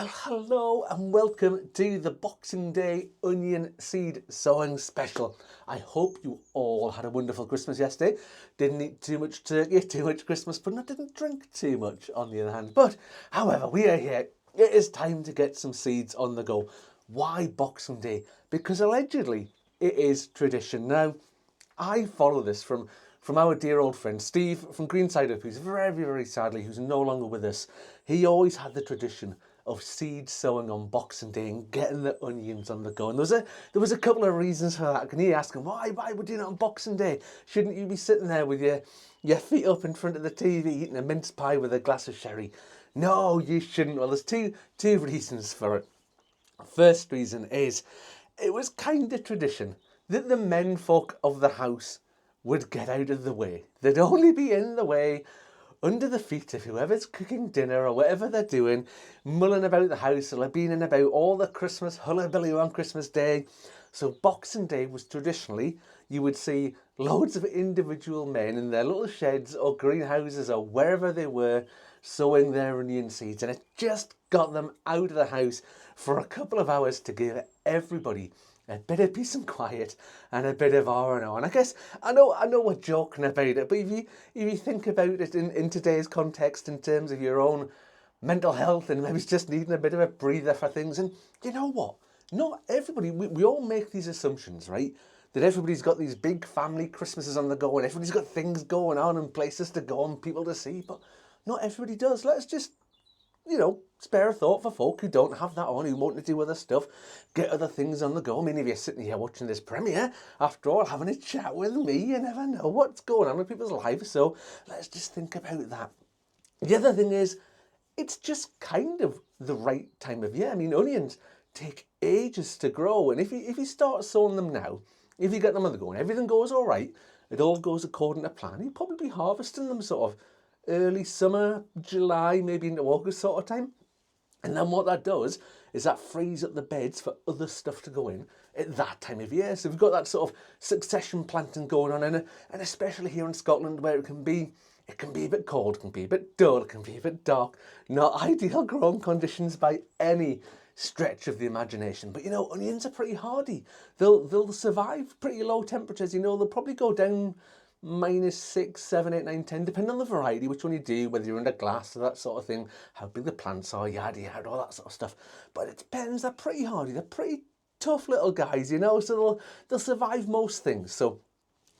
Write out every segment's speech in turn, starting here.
Well, hello and welcome to the Boxing Day onion seed sowing special. I hope you all had a wonderful Christmas yesterday. Didn't eat too much turkey, too much Christmas pudding. I didn't drink too much on the other hand. But, however, we are here. It is time to get some seeds on the go. Why Boxing Day? Because allegedly it is tradition. Now, I follow this from our dear old friend Steve from Greenside Up, who's very sadly, who's no longer with us. He always had the tradition of seed sowing on Boxing Day and getting the onions on the go. And there was a couple of reasons for that. Can you ask him, why would you do that on Boxing Day? Shouldn't you be sitting there with your feet up in front of the TV eating a mince pie with a glass of sherry? No, you shouldn't. Well, there's two reasons for it. First reason is it was kind of tradition that the men folk of the house would get out of the way. They'd only be in the way under the feet of whoever's cooking dinner or whatever they're doing, mulling about the house or being in about all the Christmas hullabaloo on Christmas Day. So Boxing Day was traditionally, you would see loads of individual men in their little sheds or greenhouses or wherever they were sowing their onion seeds, and it just got them out of the house for a couple of hours to give everybody a bit of peace and quiet and a bit of R&R. And I guess I know we're joking about it, but if you think about it in today's context in terms of your own mental health and maybe it's just needing a bit of a breather for things, and you know what? Not everybody, we all make these assumptions, right? That everybody's got these big family Christmases on the go and everybody's got things going on and places to go and people to see, but not everybody does. Let's just spare a thought for folk who don't have that on, who want to do other stuff, get other things on the go. I mean, if you're sitting here watching this premiere, after all, having a chat with me, you never know what's going on in people's lives. So let's just think about that. The other thing is, it's just kind of the right time of year. I mean, onions take ages to grow. And if you start sowing them now, if you get them on the go and everything goes all right, it all goes according to plan, you'll probably be harvesting them sort of early summer, July, maybe into August sort of time. And then what that does is that frees up the beds for other stuff to go in at that time of year. So we've got that sort of succession planting going on, and especially here in Scotland where it can be a bit cold, it can be a bit dull, it can be a bit dark. Not ideal growing conditions by any stretch of the imagination. But onions are pretty hardy. They'll survive pretty low temperatures. They'll probably go down -6, 7, 8, 9, 10, depending on the variety, which one you do, whether you're under glass or that sort of thing, how big the plants are, yada, all that sort of stuff. But it depends, they're pretty hardy, they're pretty tough little guys, so they'll survive most things. So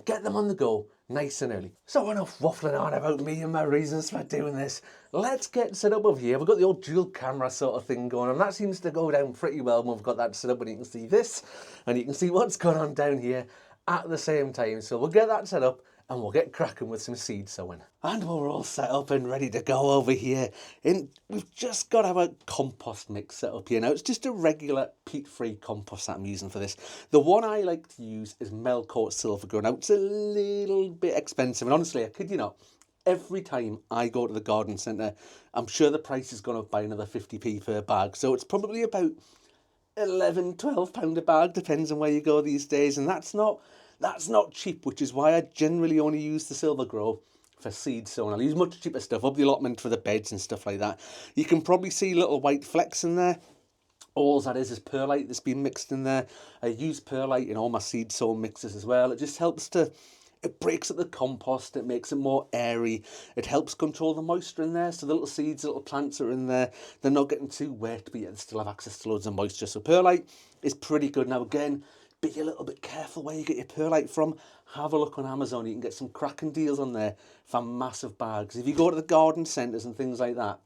get them on the go, nice and early. So enough waffling on about me and my reasons for doing this. Let's get set up over here. We've got the old dual camera sort of thing going on. That seems to go down pretty well when we've got that set up, and you can see this, and you can see what's going on down here at the same time. So we'll get that set up and we'll get cracking with some seed sowing. And we're all set up and ready to go over here. And we've just got our compost mix set up here. Now, it's just a regular peat-free compost that I'm using for this. The one I like to use is Melcourt Silver Grow. Now, it's a little bit expensive. And honestly, I kid you not, every time I go to the garden centre, I'm sure the price has gone up by another 50p per bag. So it's probably about £11, £12 a bag, depends on where you go these days. And that's not cheap, which is why I generally only use the Silver Grow for seed sowing. I'll use much cheaper stuff, up the allotment for the beds and stuff like that. You can probably see little white flecks in there. All that is perlite that's been mixed in there. I use perlite in all my seed sowing mixes as well. It just helps it breaks up the compost, it makes it more airy, it helps control the moisture in there, so the little seeds, little plants are in there, they're not getting too wet, but yet they still have access to loads of moisture. So perlite is pretty good. Now again, be a little bit careful where you get your perlite from. Have a look on Amazon. You can get some cracking deals on there for massive bags. If you go to the garden centres and things like that,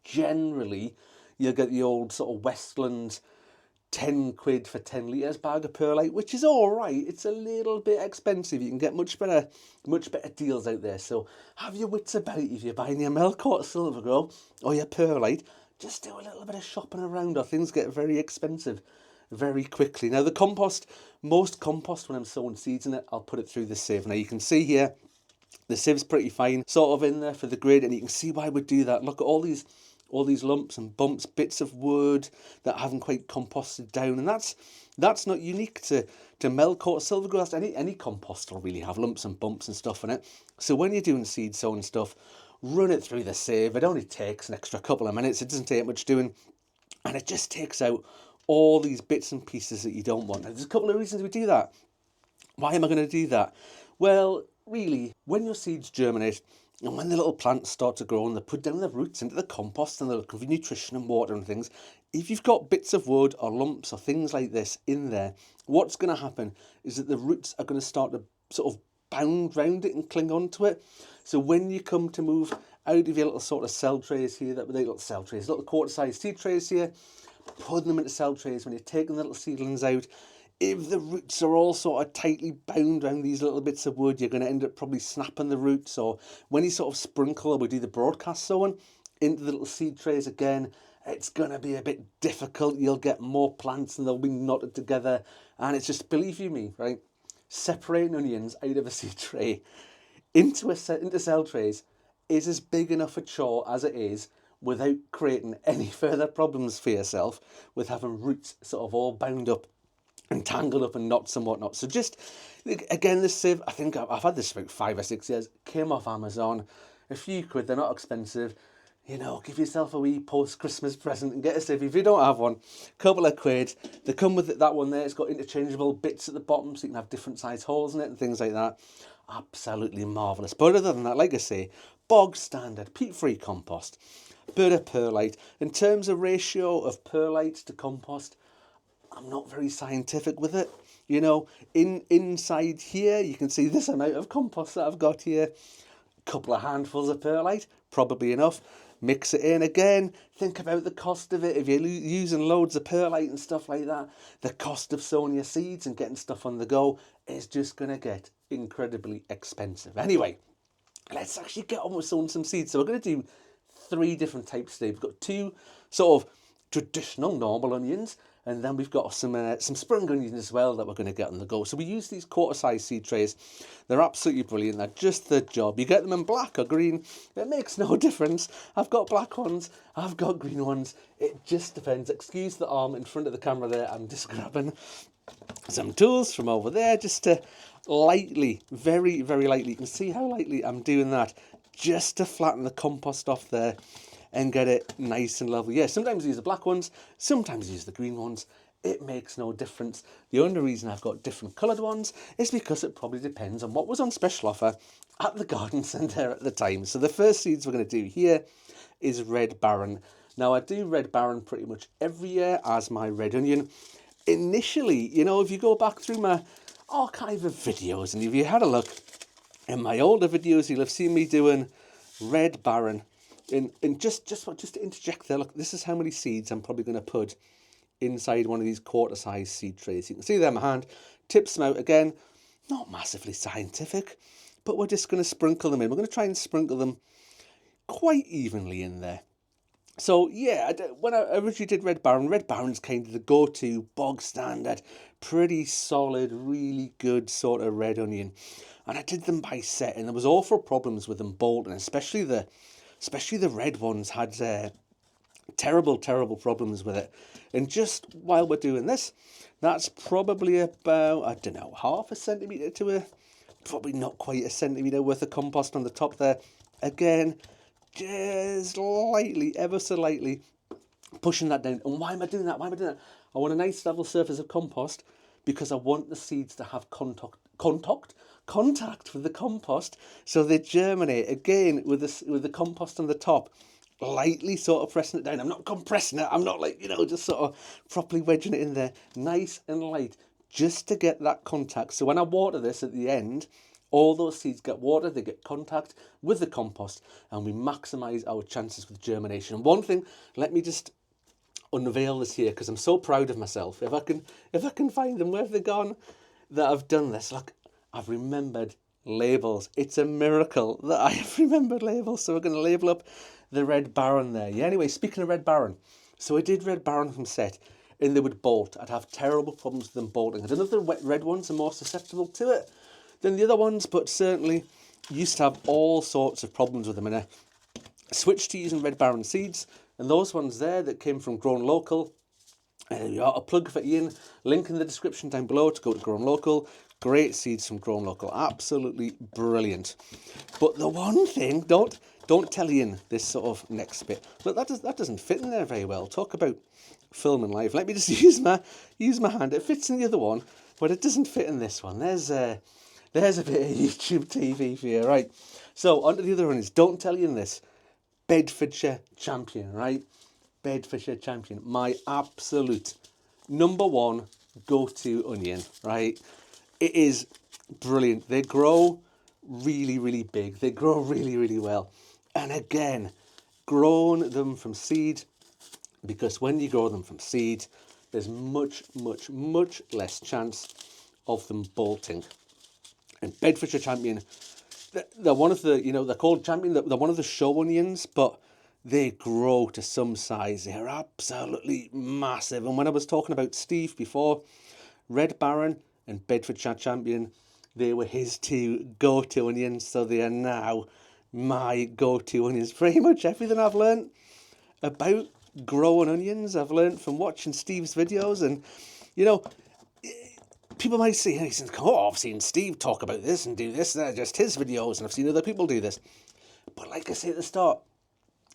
generally you'll get the old sort of Westland 10 quid for 10 litres bag of perlite, which is all right. It's a little bit expensive. You can get much better deals out there. So have your wits about if you're buying your Melcourt Silver Grow or your perlite. Just do a little bit of shopping around, or things get very expensive very quickly. Now most compost, when I'm sowing seeds in it, I'll put it through the sieve. Now you can see here, the sieve's pretty fine, sort of in there for the grid, and you can see why we do that. Look at all these lumps and bumps, bits of wood that haven't quite composted down, and that's not unique to Melcourt Silver Grow. Any compost will really have lumps and bumps and stuff in it. So when you're doing seed sowing stuff, run it through the sieve. It only takes an extra couple of minutes. It doesn't take much doing. and it just takes out all these bits and pieces that you don't want. Now, there's a couple of reasons we do that. Why am I going to do that? Well, really, when your seeds germinate and when the little plants start to grow and they put down their roots into the compost and they're looking for nutrition and water and things, if you've got bits of wood or lumps or things like this in there, what's going to happen is that the roots are going to start to sort of bound round it and cling onto it. So when you come to move out of your little sort of cell trays here, little quarter-sized seed trays here, putting them into cell trays, when you're taking the little seedlings out, if the roots are all sort of tightly bound around these little bits of wood, you're going to end up probably snapping the roots. Or when you sort of sprinkle, or we do the broadcast sowing into the little seed trays again, it's going to be a bit difficult. You'll get more plants and they'll be knotted together. And it's just, believe you me, right, separating onions out of a seed tray into cell trays is as big enough a chore as it is without creating any further problems for yourself with having roots sort of all bound up and tangled up and knots and whatnot. So just, again, this sieve, I think I've had this for about 5 or 6 years, came off Amazon, a few quid, they're not expensive. You know, give yourself a wee post-Christmas present and get a sieve. If you don't have one, couple of quid. They come with that one there. It's got interchangeable bits at the bottom so you can have different size holes in it and things like that. Absolutely marvellous. But other than that, like I say, bog standard, peat-free compost, bit of perlite. In terms of ratio of perlite to compost, I'm not very scientific with it. You know, inside here, you can see this amount of compost that I've got here. A couple of handfuls of perlite, probably enough. Mix it in again. Think about the cost of it. If you're using loads of perlite and stuff like that, the cost of sowing your seeds and getting stuff on the go is just going to get incredibly expensive. Anyway, let's actually get on with sowing some seeds. So we're going to do 3 different types today. We've got 2 sort of traditional normal onions, and then we've got some spring onions as well that we're going to get on the go. So we use these quarter-sized seed trays. They're absolutely brilliant. They're just the job. You get them in black or green, it makes no difference. I've got black ones, I've got green ones. It just depends. Excuse the arm in front of the camera there. I'm just grabbing some tools from over there just to lightly, very, very lightly. You can see how lightly I'm doing that, just to flatten the compost off there and get it nice and lovely. Yeah, sometimes I use the black ones, sometimes I use the green ones. It makes no difference. The only reason I've got different coloured ones is because it probably depends on what was on special offer at the garden centre at the time. So the first seeds we're going to do here is Red Baron. Now, I do Red Baron pretty much every year as my red onion. Initially, you know, if you go back through my archive of videos and if you had a look in my older videos, you'll have seen me doing Red Baron. And just to interject there, look, this is how many seeds I'm probably going to put inside one of these quarter-sized seed trays. You can see there in my hand, tips them out again, not massively scientific, but we're just going to sprinkle them in. We're going to try and sprinkle them quite evenly in there. So yeah, when I originally did Red Baron's kind of the go-to, bog standard, pretty solid, really good sort of red onion. And I did them by set, and there was awful problems with them bolting, especially the red ones had terrible problems with it. And just while we're doing this, that's probably about, I don't know, half a centimetre to probably not quite a centimetre worth of compost on the top there. Again, just lightly, ever so lightly, pushing that down. And why am I doing that? I want a nice level surface of compost because I want the seeds to have contact with the compost so they germinate. Again, with the compost on the top, lightly sort of pressing it down. I'm not compressing it. I'm not like, you know, just sort of properly wedging it in there. Nice and light, just to get that contact. So when I water this at the end, all those seeds get water, they get contact with the compost, and we maximise our chances with germination. And one thing, let me just unveil this here because I'm so proud of myself. If I can find them, where have they gone? That I've done this. Look, I've remembered labels. It's a miracle that I have remembered labels. So we're going to label up the Red Baron there. Yeah. Anyway, speaking of Red Baron, so I did Red Baron from set, and they would bolt. I'd have terrible problems with them bolting. I don't know if the wet red ones are more susceptible to it than the other ones, but certainly used to have all sorts of problems with them. And I switched to using Red Baron seeds, and those ones there that came from Grown Local. A plug for Ian, link in the description down below to go to Grown Local. Great seeds from Grown Local, absolutely brilliant. But the one thing, don't tell Ian this sort of next bit. Look, that doesn't fit in there very well. Talk about filming live. Let me just use my hand. It fits in the other one, but it doesn't fit in this one. There's a bit of YouTube TV for you, right? So onto the other one is, don't tell Ian this. Bedfordshire champion, right? Bedfordshire champion, my absolute #1 go-to onion, right? It is brilliant. They grow really, really big. They grow really, really well. And again, grown them from seed, because when you grow them from seed, there's much, much, much less chance of them bolting. And Bedfordshire champion, they're one of the, they're called champion, they're one of the show onions, but they grow to some size. They're absolutely massive. And when I was talking about Steve before, Red Baron and Bedfordshire champion, they were his two go-to onions. So they are now my go-to onions. Pretty much everything I've learned about growing onions, I've learned from watching Steve's videos. And, people might say, oh, I've seen Steve talk about this and do this. They're just his videos, and I've seen other people do this. But like I say at the start,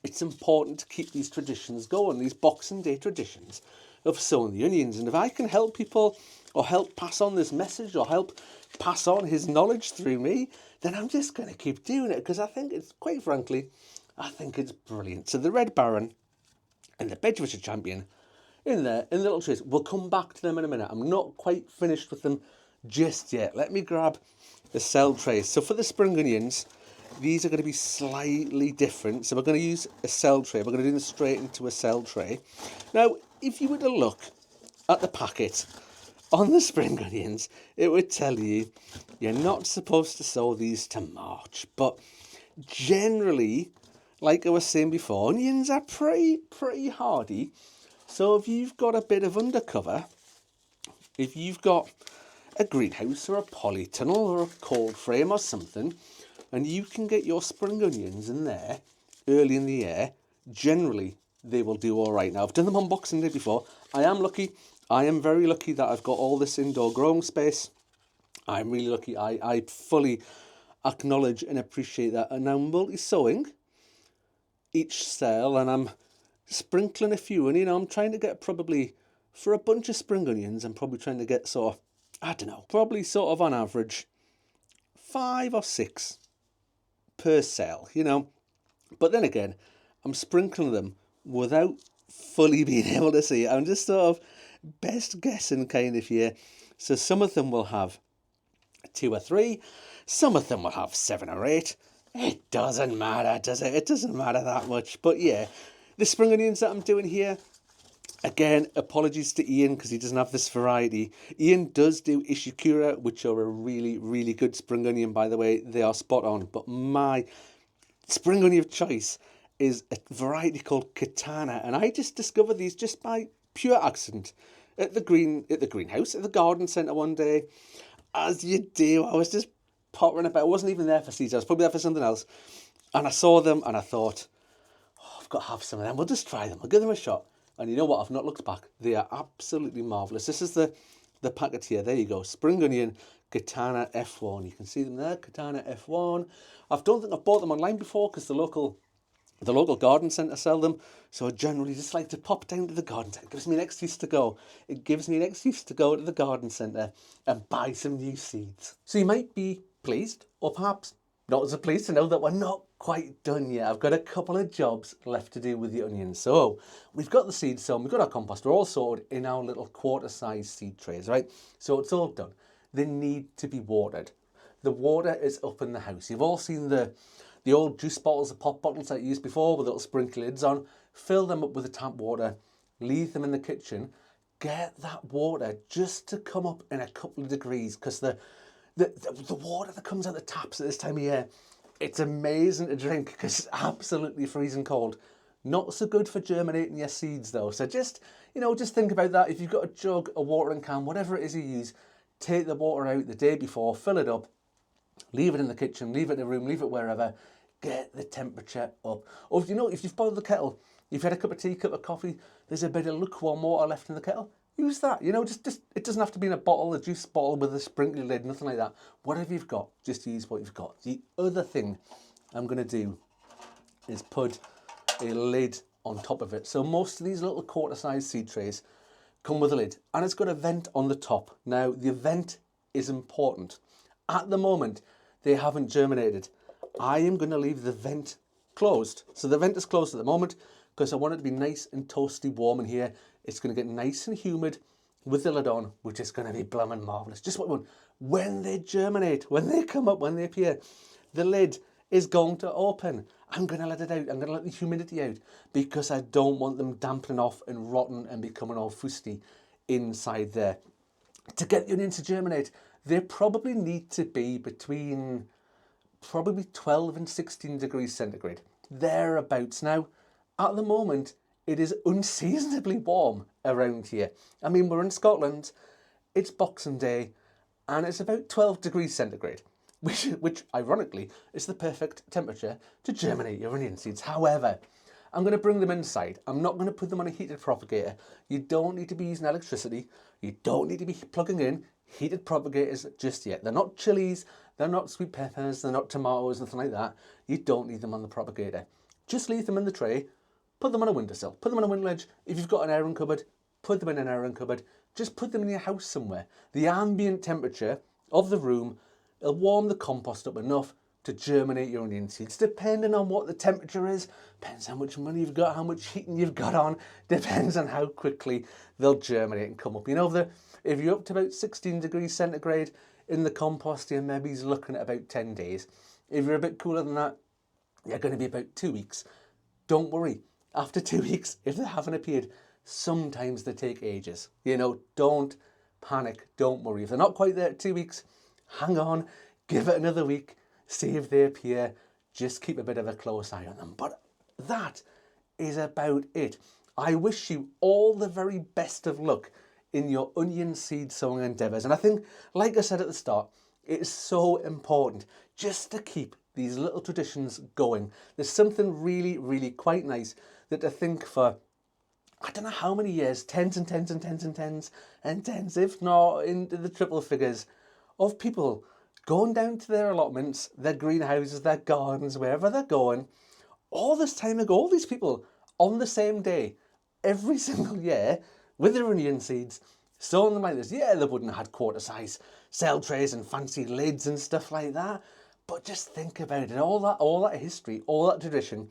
it's important to keep these traditions going, these Boxing Day traditions of sowing the onions. And if I can help people, or help pass on this message, or help pass on his knowledge through me, then I'm just going to keep doing it, because I think it's, quite frankly, I think it's brilliant. So the Red Baron and the Bedfordshire champion in there, in the little trays. We'll come back to them in a minute. I'm not quite finished with them just yet. Let me grab the cell trays. So for the spring onions, these are going to be slightly different. So we're going to use a cell tray. We're going to do them straight into a cell tray. Now, if you were to look at the packet on the spring onions, it would tell you you're not supposed to sow these to March. But generally, like I was saying before, onions are pretty hardy. So if you've got a bit of undercover, if you've got a greenhouse or a polytunnel or a cold frame or something, and you can get your spring onions in there early in the year, generally they will do all right. Now, I've done them on Boxing Day before. I am lucky. I am very lucky that I've got all this indoor growing space. I'm really lucky. I fully acknowledge and appreciate that. And I'm multi-sowing each cell, and I'm sprinkling a few, and I'm trying to get, probably for a bunch of spring onions, I'm probably trying to get sort of, I don't know, probably sort of on average 5 or 6 per cell, but then again, I'm sprinkling them without fully being able to see it. I'm just sort of best guessing kind of here. So some of them will have 2 or 3, some of them will have 7 or 8. It doesn't matter, does it? It doesn't matter that much. But yeah, the spring onions that I'm doing here, again, apologies to Ian because he doesn't have this variety. Ian does do Ishikura, which are a really, really good spring onion, by the way. They are spot on. But my spring onion of choice is a variety called Katana. And I just discovered these just by pure accident at the greenhouse, at the garden centre one day. As you do, I was just pottering about. I wasn't even there for seeds. I was probably there for something else. And I saw them and I thought, I've got to have some of them. We'll just try them. I'll give them a shot. And you know what? I've not looked back. They are absolutely marvellous. This is the packet here. There you go. Spring onion, Katana F1. You can see them there. Katana F1. I don't think I've bought them online before because the local garden centre sell them. So I generally just like to pop down to the garden centre. It gives me an excuse to go. It gives me an excuse to go to the garden centre and buy some new seeds. So you might be pleased, or perhaps not as pleased to know that we're not quite done yet. I've got a couple of jobs left to do with the onions. So we've got the seeds sown, we've got our compost, we're all sorted in our little quarter-sized seed trays, right? So it's all done. They need to be watered. The water is up in the house. You've all seen the old juice bottles, the pop bottles that you used before with little sprinkler lids on. Fill them up with the tap water, leave them in the kitchen. Get that water just to come up in a couple of degrees, because the water that comes out the taps at this time of year, it's amazing to drink because it's absolutely freezing cold. Not so good for germinating your seeds though. So just think about that. If you've got a jug, a watering can, whatever it is you use, take the water out the day before, fill it up, leave it in the kitchen, leave it in the room, leave it wherever. Get the temperature up. Or if you've boiled the kettle, you've had a cup of tea, cup of coffee, there's a bit of lukewarm water left in the kettle, use that. You know, just it doesn't have to be in a bottle, a juice bottle with a sprinkly lid, nothing like that. Whatever you've got, just use what you've got. The other thing I'm going to do is put a lid on top of it. So most of these little quarter-sized seed trays come with a lid, and it's got a vent on the top. Now, the vent is important. At the moment, they haven't germinated. I am going to leave the vent closed. So the vent is closed at the moment because I want it to be nice and toasty warm in here. It's going to get nice and humid with the lid on, which is going to be blooming marvellous. Just what we want. When they germinate, when they come up, when they appear, the lid is going to open. I'm going to let it out. I'm going to let the humidity out because I don't want them dampening off and rotting and becoming all fusty inside there. To get the onions to germinate, they probably need to be between probably 12 and 16 degrees centigrade. Thereabouts. Now, at the moment, it is unseasonably warm around here. I mean, we're in Scotland, it's Boxing Day, and it's about 12 degrees centigrade, which ironically is the perfect temperature to germinate your onion seeds. However, I'm going to bring them inside. I'm not going to put them on a heated propagator. You don't need to be using electricity. You don't need to be plugging in heated propagators just yet. They're not chilies, they're not sweet peppers, they're not tomatoes, nothing like that. You don't need them on the propagator. Just leave them in the tray, put them on a windowsill, put them on a window ledge. If you've got an airing cupboard, put them in an airing cupboard. Just put them in your house somewhere. The ambient temperature of the room will warm the compost up enough to germinate your onion seeds, depending on what the temperature is. Depends how much money you've got, how much heating you've got on. Depends on how quickly they'll germinate and come up. You know, if you're up to about 16 degrees centigrade in the compost, you're maybe looking at about 10 days. If you're a bit cooler than that, you're going to be about 2 weeks. Don't worry. After 2 weeks, if they haven't appeared, sometimes they take ages. You know, don't panic. Don't worry. If they're not quite there at 2 weeks, hang on, give it another week, see if they appear. Just keep a bit of a close eye on them. But that is about it. I wish you all the very best of luck in your onion seed sowing endeavours. And I think, like I said at the start, it is so important just to keep these little traditions going. There's something really, really quite nice that I think for, I don't know how many years, tens and tens and tens and tens and tens, if not into the triple figures, of people going down to their allotments, their greenhouses, their gardens, wherever they're going, all this time ago, all these people on the same day, every single year, with their onion seeds, sowing them like this. Yeah, they wouldn't have had quarter-size cell trays and fancy lids and stuff like that, but just think about it, all that history, all that tradition,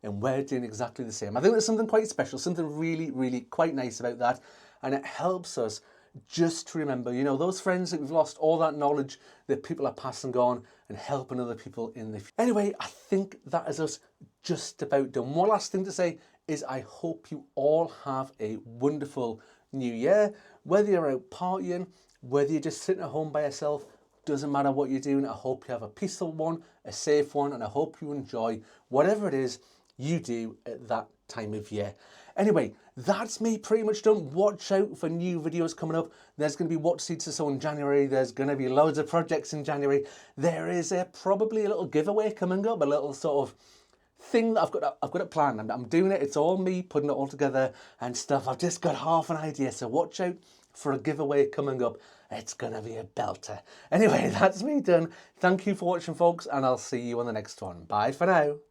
and we're doing exactly the same. I think there's something quite special, something really, really quite nice about that, and it helps us just to remember, you know, those friends that we've lost, all that knowledge that people are passing on and helping other people in the future. Anyway, I think that is us just about done. One last thing to say is I hope you all have a wonderful new year. Whether you're out partying, whether you're just sitting at home by yourself, doesn't matter what you're doing. I hope you have a peaceful one, a safe one, and I hope you enjoy whatever it is you do at that time of year. Anyway, that's me pretty much done. Watch out for new videos coming up. There's going to be what seeds to sow in January. There's going to be loads of projects in January. There is probably a little giveaway coming up, a little sort of thing that I've got it planned. I'm doing it. It's all me putting it all together and stuff. I've just got half an idea, so watch out for a giveaway coming up. It's gonna be a belter. Anyway, that's me done. Thank you for watching, folks, and I'll see you on the next one. Bye for now.